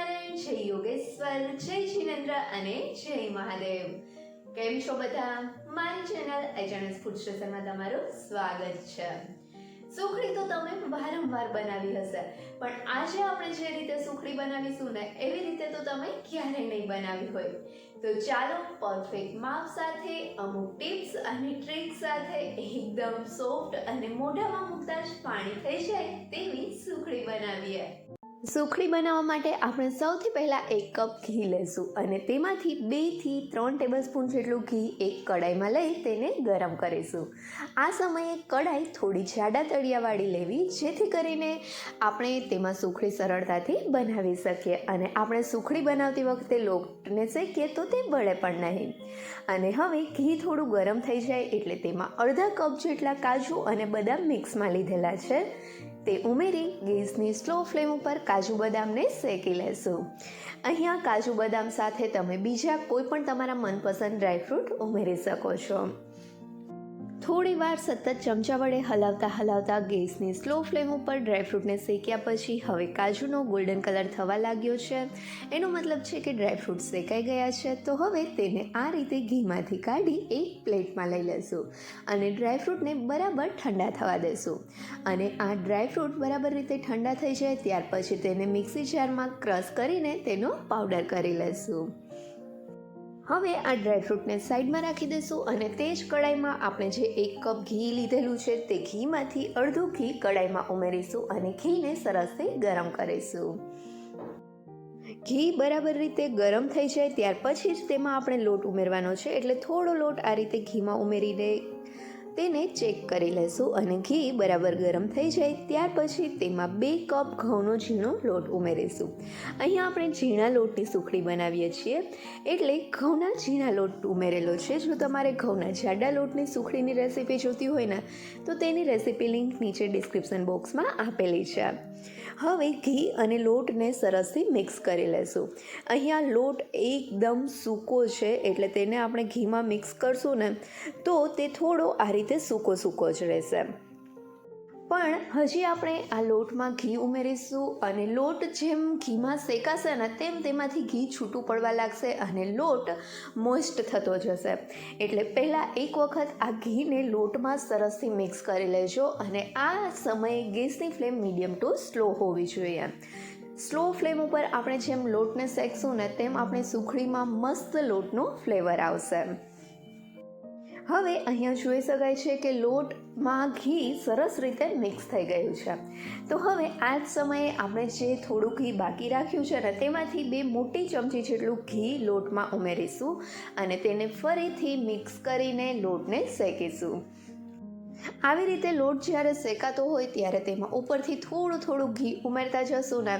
સ્વામિનારાયણ, જય યોગેશ્વર, જય જિનેન્દ્ર અને જય મહાદેવ. કેમ છો બધા? મારી ચેનલ એચએનએસ ફૂડ સ્ટેશનમાં તમારું સ્વાગત છે. સુખડી તો તમે વારંવાર બનાવી હશે, પણ આજે આપણે જે રીતે સુખડી બનાવીશું ને એવી રીતે તો તમે ક્યારેય નહીં બનાવી હોય. તો ચાલો પરફેક્ટ માપ સાથે, અમુક ટિપ્સ અને ટ્રિક્સ સાથે એકદમ સોફ્ટ અને મોઢામાં મૂકતા જ પાણી થઈ જાય તેવી સુખડી બનાવીએ. સુખડી બનાવવા માટે આપણે સૌથી પહેલાં 1 કપ ઘી લઈશું અને તેમાંથી 2 થી 3 ટેબલસ્પૂન જેટલું ઘી એક કડાઈમાં લઈ તેને ગરમ કરીશું. આ સમયે કડાઈ થોડી જાડા તળિયાવાળી લેવી, જેથી કરીને આપણે તેમાં સુખડી સરળતાથી બનાવી શકીએ અને આપણે સુખડી બનાવતી વખતે લોટને શેકીએ તો તે બળે પણ નહીં. અને હવે ઘી થોડું ગરમ થઈ જાય એટલે તેમાં અડધા કપ જેટલા કાજુ અને બદામ મિક્સમાં લીધેલા છે તે ઉમેરી ગેસની સ્લો ફ્લેમ ઉપર કાજુ બદામને શેકી લેશું. અહીંયા કાજુ બદામ સાથે તમે બીજા કોઈ પણ તમારા મનપસંદ ડ્રાયફ્રૂટ ઉમેરી શકો છો. થોડી વાર સતત ચમચા વડે હલાવતા ગેસની સ્લો ફ્લેમ ઉપર ડ્રાયફ્રૂટને શેક્યા પછી હવે કાજુનો ગોલ્ડન કલર થવા લાગ્યો છે, એનો મતલબ છે કે ડ્રાયફ્રૂટ શેકાઈ ગયા છે. તો હવે તેને આ રીતે ઘીમાંથી કાઢી એક પ્લેટમાં લઈ લેશું અને ડ્રાયફ્રૂટને બરાબર ઠંડા થવા દેશું. અને આ ડ્રાયફ્રૂટ બરાબર રીતે ઠંડા થઈ જાય ત્યાર પછી તેને મિક્સી જારમાં ક્રશ કરીને તેનો પાવડર કરી લેશું. હવે આ ડ્રાયફ્રૂટને સાઈડમાં રાખી દઈશું અને તે જ કડાઈમાં આપણે જે 1 કપ ઘી લીધેલું છે તે ઘીમાંથી અડધું ઘી કડાઈમાં ઉમેરીશું અને ઘીને સરસથી ગરમ કરીશું. ઘી બરાબર રીતે ગરમ થઈ જાય ત્યાર પછી જ તેમાં આપણે લોટ ઉમેરવાનો છે, એટલે થોડો લોટ આ રીતે ઘીમાં ઉમેરીને તેને ચેક કરી લેશું અને ઘી બરાબર ગરમ થઈ જાય ત્યાર પછી તેમાં 2 કપ ઘઉંનો ઝીણો લોટ ઉમેરીશું. અહીંયા આપણે ઝીણા લોટની સુખડી બનાવીએ છીએ એટલે ઘઉંના ઝીણા લોટ ઉમેરેલો છે. જો તમારે ઘઉંના જાડા લોટની સુખડીની રેસીપી જોતી હોય ને તો તેની રેસીપી લિંક નીચે ડિસ્ક્રિપ્શન બોક્સમાં આપેલી છે. હવે ઘી અને લોટને સરસથી મિક્સ કરી લેશું. અહીંયા લોટ એકદમ સૂકો છે એટલે તેને આપણે ઘીમાં મિક્સ કરશું ને તો તે થોડો આ રીતે સૂકો જ રહેશે. પણ હજી આપણે આ લોટમાં ઘી ઉમેરીશું અને લોટ જેમ ઘીમાં શેકાશે ને તેમ તેમાંથી ઘી છૂટું પડવા લાગશે અને લોટ મોઇસ્ટ થતો જશે. એટલે પહેલાં એક વખત આ ઘીને લોટમાં સરસથી મિક્સ કરી લેજો અને આ સમયે ગેસની ફ્લેમ મીડિયમ ટુ સ્લો હોવી જોઈએ. સ્લો ફ્લેમ ઉપર આપણે જેમ લોટને શેકશું ને તેમ આપણે સુખડીમાં મસ્ત લોટનો ફ્લેવર આવશે. હવે અહીંયા જોઈ શકાય છે કે લોટમાં ઘી સરસ રીતે મિક્સ થઈ ગયું છે. તો હવે આ જ સમયે આપણે જે થોડું ઘી બાકી રાખ્યું છે ને તેમાંથી 2 મોટી ચમચી જેટલું ઘી લોટમાં ઉમેરીશું અને તેને ફરીથી મિક્સ કરીને લોટને શેકીશું. આવી રીતે લોટ જ્યારે શેકાતો હોય ત્યારે તેમાં ઉપરથી થોડું ઘી ઉમેરતા જશું ને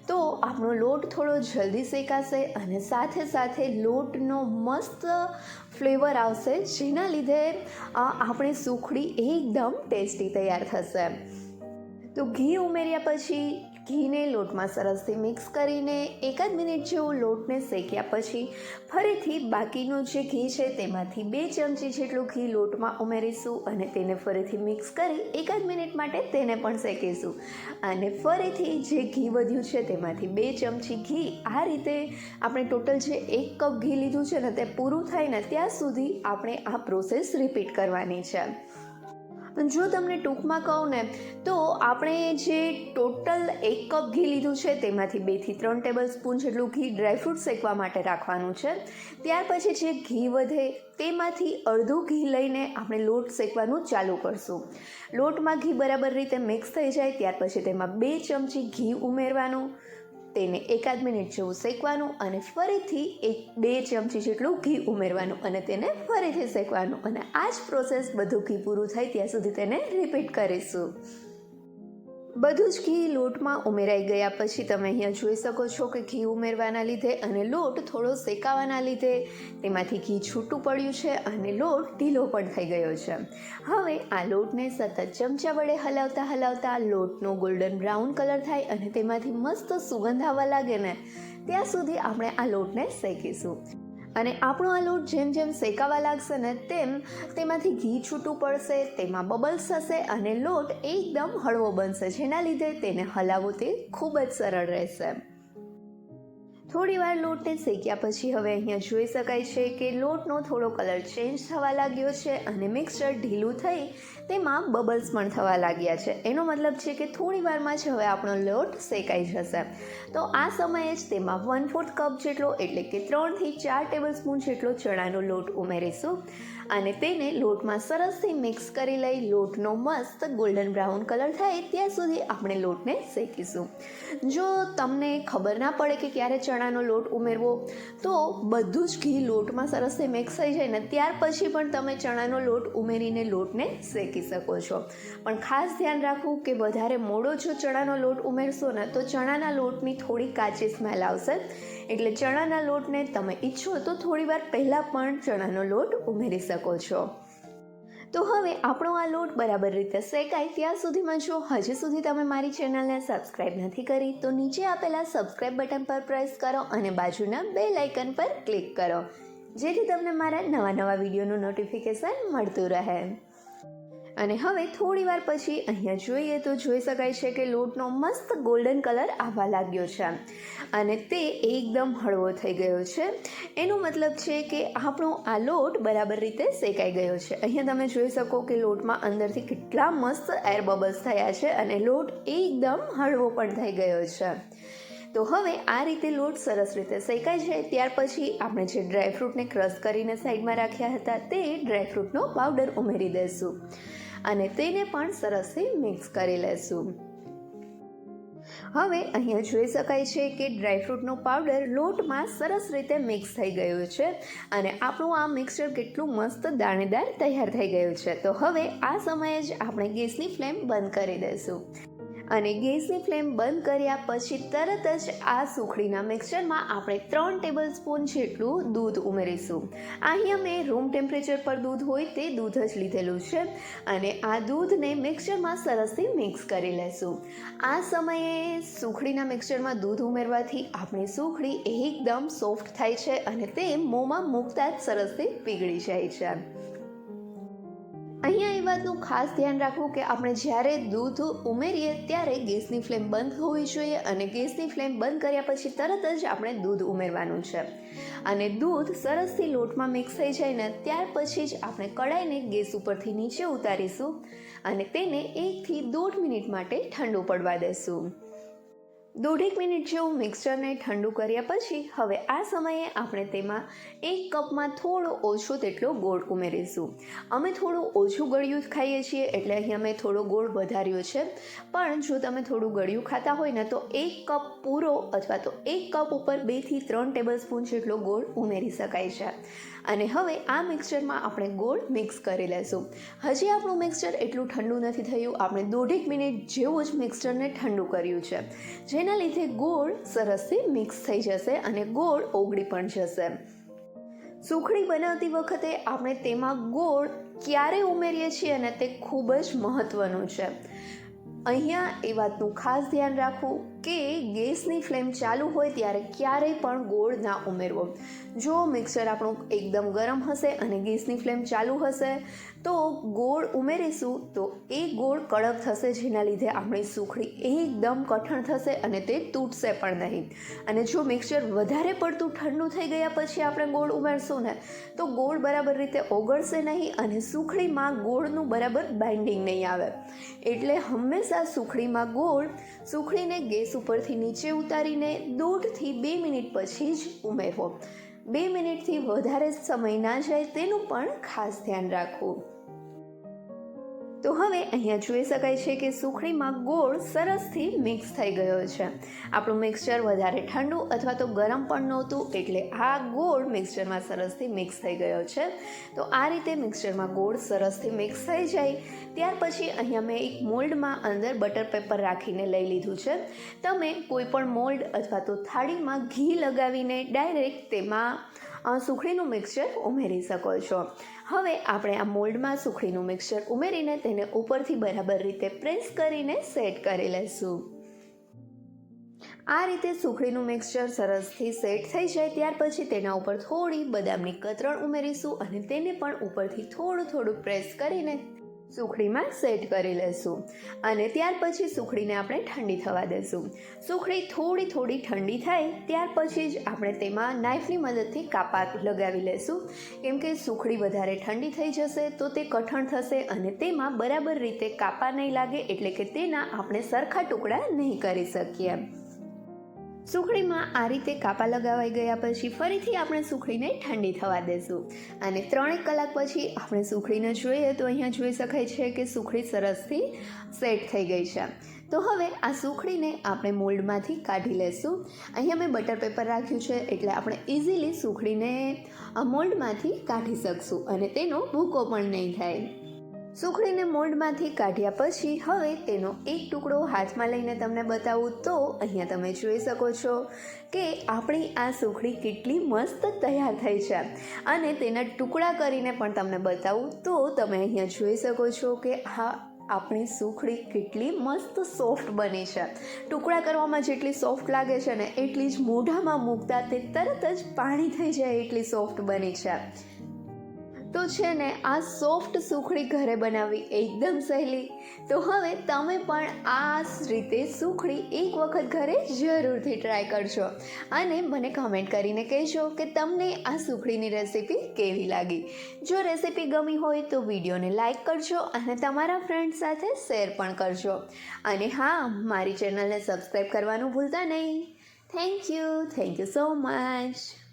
તો આપણો લોટ થોડો જલ્દી શેકાશે અને સાથે લોટનો મસ્ત ફ્લેવર આવશે, જેના લીધે આપણી સુખડી એકદમ ટેસ્ટી તૈયાર થશે. તો ઘી ઉમેર્યા પછી ઘીને લોટમાં સરસથી મિક્સ કરીને 1 મિનિટ જેવું લોટને શેક્યા પછી ફરીથી બાકીનું જે ઘી છે તેમાંથી 2 ચમચી જેટલું ઘી લોટમાં ઉમેરીશું અને તેને ફરીથી મિક્સ કરી 1 મિનિટ માટે તેને પણ શેકીશું. અને ફરીથી જે ઘી વધ્યું છે તેમાંથી 2 ચમચી ઘી આ રીતે આપણે ટોટલ જે 1 કપ ઘી લીધું છે ને તે પૂરું થાય ને ત્યાં સુધી આપણે આ પ્રોસેસ રિપીટ કરવાની છે. જો તમને ટૂંકમાં કહું ને તો આપણે જે ટોટલ 1 કપ ઘી લીધું છે તેમાંથી 2 થી 3 ટેબલસ્પૂન જેટલું ઘી ડ્રાયફ્રૂટ શેકવા માટે રાખવાનું છે. ત્યાર પછી જે ઘી વધે તેમાંથી અડધું ઘી લઈને આપણે લોટ શેકવાનું ચાલુ કરશું. લોટમાં ઘી બરાબર રીતે મિક્સ થઈ જાય ત્યાર પછી તેમાં 2 ચમચી ઘી ઉમેરવાનું, તેને 1 મિનિટ જેવું શેકવાનું અને ફરીથી 2 ચમચી જેટલું ઘી ઉમેરવાનું અને તેને ફરીથી શેકવાનું અને આ જ પ્રોસેસ બધું ઘી પૂરું થાય ત્યાં સુધી તેને રિપીટ કરીશું. બધું જ ઘી લોટમાં ઉમેરાઈ ગયા પછી તમે અહીંયા જોઈ શકો છો કે ઘી ઉમેરવાના લીધે અને લોટ થોડો શેકાવાના લીધે તેમાંથી ઘી છૂટું પડ્યું છે અને લોટ ઢીલો પણ થઈ ગયો છે. હવે આ લોટને સતત ચમચા વડે હલાવતા લોટનો ગોલ્ડન બ્રાઉન કલર થાય અને તેમાંથી મસ્ત સુગંધ આવવા લાગે ને ત્યાં સુધી આપણે આ લોટને શેકીશું. અને આપણો આ લોટ જેમ જેમ શેકાવા લાગશે ને તેમ તેમાંથી ઘી છૂટું પડશે, તેમાં બબલ્સ થશે અને લોટ એકદમ હળવો બનશે, જેના લીધે તેને હલાવવો તે ખૂબ જ સરળ રહેશે. થોડી વાર લોટને શેક્યા પછી હવે અહીંયા જોઈ શકાય છે કે લોટનો થોડો કલર ચેન્જ થવા લાગ્યો છે અને મિક્સચર ઢીલું થઈ તેમાં બબલ્સ પણ થવા લાગ્યા છે. એનો મતલબ છે કે થોડી વારમાં જ હવે આપણો લોટ શેકાઈ જશે. તો આ સમયે જ તેમાં 1/4 કપ જેટલો એટલે કે 3 થી 4 ટેબલસ્પૂન જેટલો ચણાનો લોટ ઉમેરીશું અને તેને લોટમાં સરસથી મિક્સ કરી લઈ લોટનો મસ્ત ગોલ્ડન બ્રાઉન કલર થાય ત્યાં સુધી આપણે લોટને શેકીશું. જો તમને ખબર ના પડે કે ક્યારે ચણાનો લોટ ઉમેરવો તો બધું જ ઘી લોટમાં સરસથી મિક્સ થઈ જાય ને ત્યાર પછી પણ તમે ચણાનો લોટ ઉમેરીને લોટને શેકી શકો છો. પણ ખાસ ધ્યાન રાખવું કે વધારે મોડો જો ચણાનો લોટ ઉમેરશો ને તો ચણાના લોટની થોડી કાચી સ્મેલ આવશે. એટલે ચણાના લોટને તમે ઈચ્છો તો થોડી વાર પહેલાં પણ ચણાનો લોટ ઉમેરી શકો છો. તો હવે આપણો આ લોટ બરાબર રીતે શેકાય ત્યાં સુધીમાં જો હજી સુધી તમે મારી ચેનલને સબસ્ક્રાઈબ નથી કરી તો નીચે આપેલા સબસ્ક્રાઈબ બટન પર પ્રેસ કરો અને બાજુના બેલ આઇકન પર ક્લિક કરો જેથી તમને મારા નવા વિડીયોનું નોટિફિકેશન મળતું રહે. અને હવે થોડી વાર પછી અહીંયા જોઈએ તો જોઈ શકાય છે કે લોટનો મસ્ત ગોલ્ડન કલર આવવા લાગ્યો છે અને તે એકદમ હળવો થઈ ગયો છે. એનો મતલબ છે કે આપણો આ લોટ બરાબર રીતે શેકાઈ ગયો છે. અહીંયા તમે જોઈ શકો કે લોટમાં અંદરથી કેટલા મસ્ત એર બબલ્સ થયા છે અને લોટ એકદમ હળવો પણ થઈ ગયો છે. તો હવે આ રીતે લોટ સરસ રીતે શેકાઈ જાય ત્યાર પછી આપણે જે ડ્રાયફ્રૂટને ક્રશ કરીને સાઈડમાં રાખ્યા હતા તે ડ્રાયફ્રૂટનો પાવડર ઉમેરી દઈશું અને તેને પણ સરસથી મિક્સ કરી લેશું. હવે અહીંયા જોઈ શકાય છે કે ડ્રાયફ્રૂટનો પાવડર લોટમાં સરસ રીતે મિક્સ થઈ ગયું છે અને આપણું આ મિક્સચર કેટલું મસ્ત દાણેદાર તૈયાર થઈ ગયું છે. તો હવે આ સમયે જ આપણે ગેસની ફ્લેમ બંધ કરી દઈશું અને ગેસની ફ્લેમ બંધ કર્યા પછી તરત જ આ સુખડીના મિક્સચરમાં આપણે 3 ટેબલસ્પૂન જેટલું દૂધ ઉમેરીશું. અહીંયા મેં રૂમ ટેમ્પરેચર પર દૂધ હોય તે દૂધ જ લીધેલું છે અને આ દૂધને મિક્સચરમાં સરસથી મિક્સ કરી લેશું. આ સમયે સુખડીના મિક્સચરમાં દૂધ ઉમેરવાથી આપણી સુખડી એકદમ સોફ્ટ થાય છે અને તે મોંમાં મૂકતા જ સરસથી પીગળી જાય છે. અહીંયા એ વાતનું ખાસ ધ્યાન રાખવું કે આપણે જ્યારે દૂધ ઉમેરીએ ત્યારે ગેસની ફ્લેમ બંધ હોવી જોઈએ અને ગેસની ફ્લેમ બંધ કર્યા પછી તરત જ આપણે દૂધ ઉમેરવાનું છે અને દૂધ સરસથી લોટમાં મિક્સ થઈ જાય ને ત્યાર પછી જ આપણે કડાઈને ગેસ ઉપરથી નીચે ઉતારીશું અને તેને 1 થી 1.5 મિનિટ માટે ઠંડુ પડવા દેશું. 1.5 મિનિટ જેવું મિક્સચરને ઠંડુ કર્યા પછી હવે આ સમયે આપણે તેમાં 1 કપમાં થોડો ઓછો તેટલો ગોળ ઉમેરીશું. અમે થોડું ઓછું ગળ્યું જ ખાઈએ છીએ એટલે અહીંયા મેં થોડો ગોળ વધાર્યો છે. પણ જો તમે થોડું ગળ્યું ખાતા હોય ને તો 1 કપ પૂરો અથવા તો 1 કપ ઉપર 2 થી 3 ટેબલસ્પૂન જેટલો ગોળ ઉમેરી શકાય છે. અને હવે આ મિક્સચરમાં આપણે ગોળ મિક્સ કરી લેશું. હજી આપણું મિક્સચર એટલું ઠંડુ નથી થયું. આપણે 1.5 મિનિટ જેવું જ મિક્સચરને ઠંડુ કર્યું છે જેના લીધે ગોળ સરસથી મિક્સ થઈ જશે અને ગોળ ઓગળી પણ જશે. સુખડી બનાવતી વખતે આપણે તેમાં ગોળ ક્યારે ઉમેરીએ છીએ અને તે ખૂબ જ મહત્ત્વનું છે. અહીંયા એ વાતનું ખાસ ધ્યાન રાખવું કે ગેસની ફ્લેમ ચાલુ હોય ત્યારે ક્યારેય પણ ગોળ ના ઉમેરવો. જો મિક્સર આપણું એકદમ ગરમ હશે અને ગેસની ફ્લેમ ચાલુ હશે તો ગોળ ઉમેરીશું તો એ ગોળ કડક થશે જેના લીધે આપણી સુખડી એકદમ કઠણ થશે અને તે તૂટશે પણ નહીં. અને જો મિક્સર વધારે પડતું ઠંડુ થઈ ગયા પછી આપણે ગોળ ઉમેરશું ને તો ગોળ બરાબર રીતે ઓગળશે નહીં અને સુખડીમાં ગોળનું બરાબર બાઇન્ડિંગ નહીં આવે. એટલે હંમેશા સુખડીમાં ગોળ સુખડીને ગેસ ઉપરથી નીચે ઉતારીને 1.5 થી 2 મિનિટ પછી જ ઉમેરવો. 2 મિનિટથી વધારે સમય ના જાય તેનું પણ ખાસ ધ્યાન રાખવું. તો હવે અહીંયા જોઈ શકાય છે કે સુખડીમાં ગોળ સરસથી મિક્સ થઈ ગયો છે. આપણું મિક્સચર વધારે ઠંડુ અથવા તો ગરમ પણ નહોતું એટલે આ ગોળ મિક્સચરમાં સરસથી મિક્સ થઈ ગયો છે. તો આ રીતે મિક્સચરમાં ગોળ સરસથી મિક્સ થઈ જાય ત્યાર પછી અહીંયા મેં એક મોલ્ડમાં અંદર બટર પેપર રાખીને લઈ લીધું છે. તમે કોઈ પણ મોલ્ડ અથવા તો થાળીમાં ઘી લગાવીને ડાયરેક્ટ તેમાં સુખડીનું મિક્સચર ઉમેરી શકો છો. હવે આપણે આ મોલ્ડમાં સુખડીનું મિક્સચર ઉમેરીને તેને ઉપરથી બરાબર રીતે પ્રેસ કરીને સેટ કરી લઈશું. આ રીતે સુખડીનું મિક્સચર સરસથી સેટ થઈ જાય ત્યાર પછી તેના ઉપર થોડી બદામની કતરણ ઉમેરીશું અને તેને પણ ઉપરથી થોડું પ્રેસ કરીને સુખડીમાં સેટ કરી લેશું અને ત્યાર પછી સુખડીને આપણે ઠંડી થવા દેશું. સુખડી થોડી ઠંડી થાય ત્યાર પછી જ આપણે તેમાં નાઇફની મદદથી કાપા લગાવી લેશું, કેમ કે સુખડી વધારે ઠંડી થઈ જશે તો તે કઠણ થશે અને તેમાં બરાબર રીતે કાપા નહીં લાગે, એટલે કે તેના આપણે સરખા ટુકડા નહીં કરી શકીએ. સુખડીમાં આ રીતે કાપા લગાવાઈ ગયા પછી ફરીથી આપણે સુખડીને ઠંડી થવા દેશું અને 3 કલાક પછી આપણે સુખડીને જોઈએ તો અહીંયા જોઈ શકાય છે કે સુખડી સરસથી સેટ થઈ ગઈ છે. તો હવે આ સુખડીને આપણે મોલ્ડમાંથી કાઢી લેશું. અહીંયા મેં બટર પેપર રાખ્યું છે એટલે આપણે ઇઝીલી સુખડીને આ મોલ્ડમાંથી કાઢી શકશું અને તેનો ભૂકો પણ નહીં થાય. સુખડીને મોલ્ડમાંથી કાઢ્યા પછી હવે તેનો એક ટુકડો હાથમાં લઈને તમને બતાવું તો અહીંયા તમે જોઈ શકો છો કે આપણી આ સુખડી કેટલી મસ્ત તૈયાર થઈ છે અને તેના ટુકડા કરીને પણ તમને બતાવું તો તમે અહીંયા જોઈ શકો છો કે આપણી સુખડી કેટલી મસ્ત સોફ્ટ બની છે. ટુકડા કરવામાં જેટલી સોફ્ટ લાગે છે ને એટલી જ મોઢામાં મૂકતા તે તરત જ પાણી થઈ જાય એટલી સોફ્ટ બની છે. તો છે ને આ સોફ્ટ સુખડી ઘરે બનાવવી એકદમ સહેલી. તો હવે તમે પણ આ રીતે સુખડી એક વખત ઘરે જરૂરથી ટ્રાય કરજો અને મને કમેન્ટ કરીને કહેજો કે તમને આ સુખડીની રેસીપી કેવી લાગી. જો રેસીપી ગમી હોય તો વિડીયોને લાઈક કરજો અને તમારા ફ્રેન્ડ્સ સાથે શેર પણ કરજો અને હા, મારી ચેનલને સબસ્ક્રાઈબ કરવાનું ભૂલતા નહીં. Thank you so much.